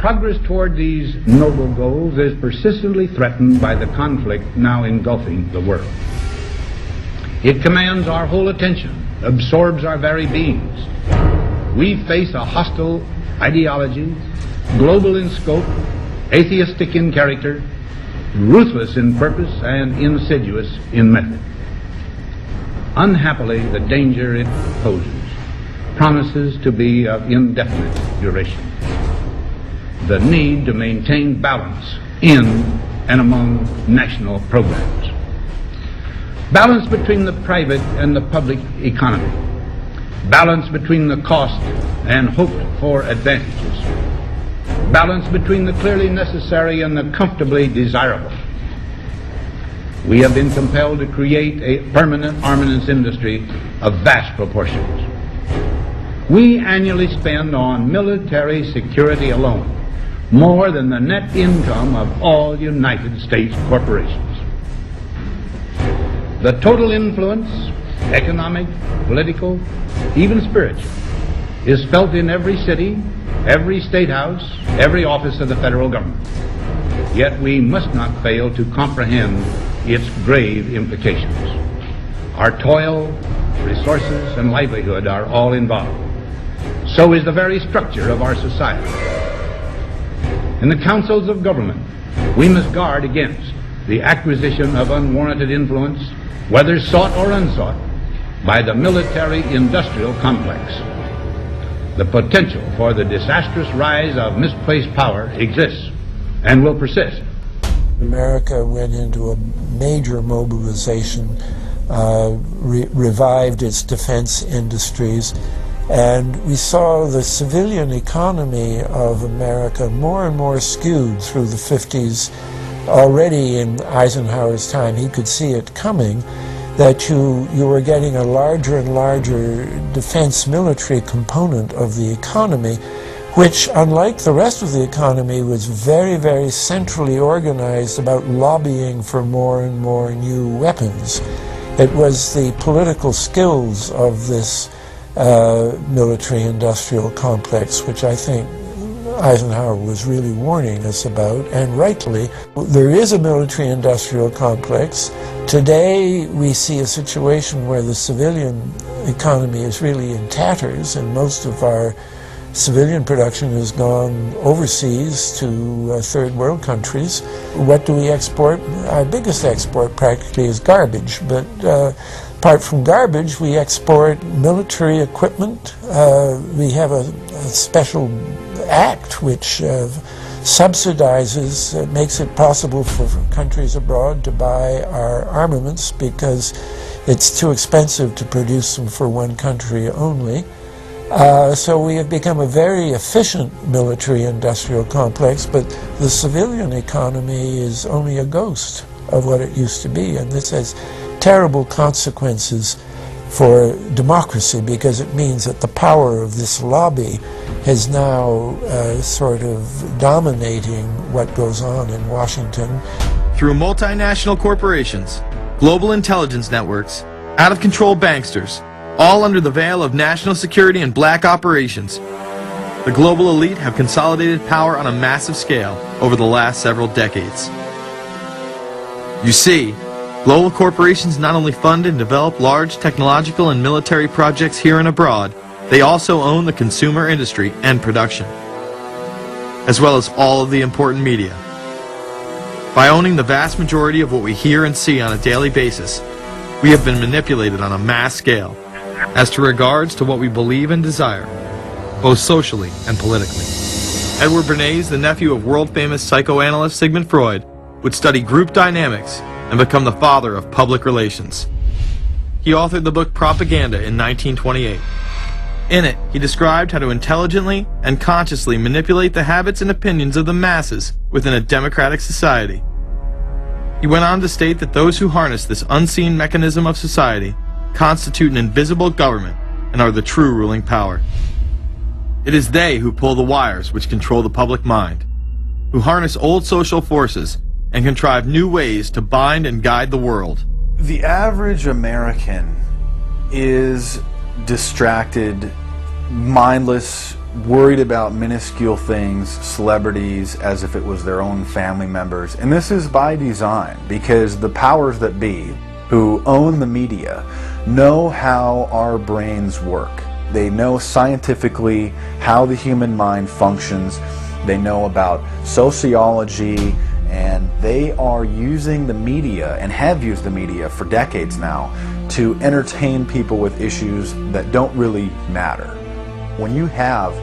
progress toward these noble goals is persistently threatened by the conflict now engulfing the world. It commands our whole attention, absorbs our very beings. We face a hostile ideology, global in scope, atheistic in character, ruthless in purpose, and insidious in method. Unhappily, the danger it poses promises to be of indefinite duration. The need to maintain balance in and among national programs. Balance between the private and the public economy. Balance between the cost and hoped for advantages. Balance between the clearly necessary and the comfortably desirable. We have been compelled to create a permanent armaments industry of vast proportions. We annually spend on military security alone more than the net income of all United States corporations. The total influence, economic, political, even spiritual, is felt in every city, every state house, every office of the federal government. Yet we must not fail to comprehend its grave implications. Our toil, resources, and livelihood are all involved. So is the very structure of our society. In the councils of government, we must guard against the acquisition of unwarranted influence, whether sought or unsought, by the military-industrial complex. The potential for the disastrous rise of misplaced power exists and will persist. America went into a major mobilization, revived its defense industries, and we saw the civilian economy of America more and more skewed through the 50s. Already in Eisenhower's time, he could see it coming, that you were getting a larger and larger defense military component of the economy, which, unlike the rest of the economy, was very, very centrally organized about lobbying for more and more new weapons. It was the political skills of this military-industrial complex, which I think Eisenhower was really warning us about, and rightly. There is a military-industrial complex. Today we see a situation where the civilian economy is really in tatters, and most of our civilian production has gone overseas to third world countries. What do we export? Our biggest export practically is garbage, but apart from garbage, we export military equipment. We have a special act which subsidizes, makes it possible for countries abroad to buy our armaments because it's too expensive to produce them for one country only. So we have become a very efficient military-industrial complex, but the civilian economy is only a ghost of what it used to be, and this has terrible consequences for democracy because it means that the power of this lobby is now sort of dominating what goes on in Washington. Through multinational corporations, global intelligence networks, out-of-control banksters, all under the veil of national security and black operations, the global elite have consolidated power on a massive scale over the last several decades. You see, global corporations not only fund and develop large technological and military projects here and abroad, they also own the consumer industry and production, as well as all of the important media. By owning the vast majority of what we hear and see on a daily basis, we have been manipulated on a mass scale as to regards to what we believe and desire, both socially and politically. Edward Bernays, the nephew of world-famous psychoanalyst Sigmund Freud, would study group dynamics and become the father of public relations. He authored the book Propaganda in 1928. In it, he described how to intelligently and consciously manipulate the habits and opinions of the masses within a democratic society. He went on to state that those who harness this unseen mechanism of society constitute an invisible government and are the true ruling power. It is they who pull the wires which control the public mind, who harness old social forces and contrive new ways to bind and guide the world. The average American is distracted, mindless, worried about minuscule things, celebrities, as if it was their own family members. And this is by design, because the powers that be, who own the media, know how our brains work. They know scientifically how the human mind functions. They know about sociology, and they are using the media, and have used the media for decades now, to entertain people with issues that don't really matter. When you have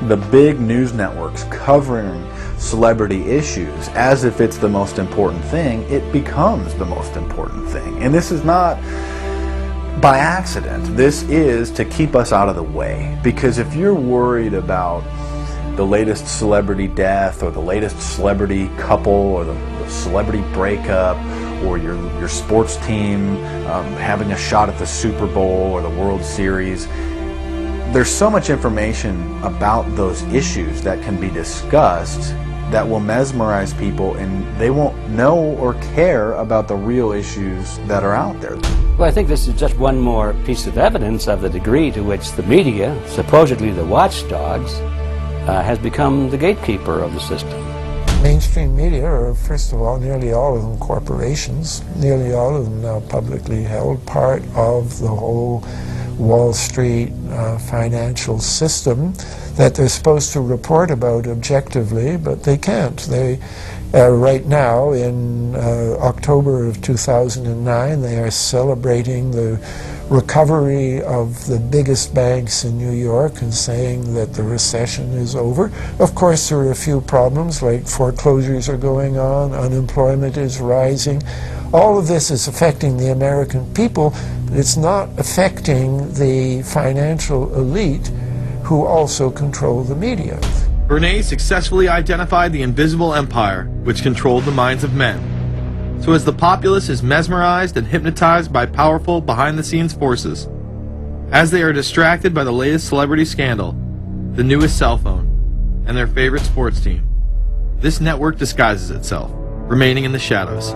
the big news networks covering celebrity issues as if it's the most important thing, it becomes the most important thing. And this is not by accident. This is to keep us out of the way. Because if you're worried about the latest celebrity death, or the latest celebrity couple, or the celebrity breakup, or your sports team having a shot at the Super Bowl or the World Series, there's so much information about those issues that can be discussed that will mesmerize people, and they won't know or care about the real issues that are out there. Well, I think this is just one more piece of evidence of the degree to which the media, supposedly the watchdogs, has become the gatekeeper of the system. Mainstream media are, first of all, nearly all of them corporations, nearly all of them now publicly held, part of the whole Wall Street financial system that they're supposed to report about objectively, but they can't. They, right now, in October of 2009, they are celebrating the recovery of the biggest banks in New York and saying that the recession is over. Of course, there are a few problems, like foreclosures are going on, unemployment is rising. All of this is affecting the American people, but it's not affecting the financial elite who also control the media. Bernays successfully identified the invisible empire which controlled the minds of men. So as the populace is mesmerized and hypnotized by powerful behind-the-scenes forces, as they are distracted by the latest celebrity scandal, the newest cell phone, and their favorite sports team, this network disguises itself, remaining in the shadows.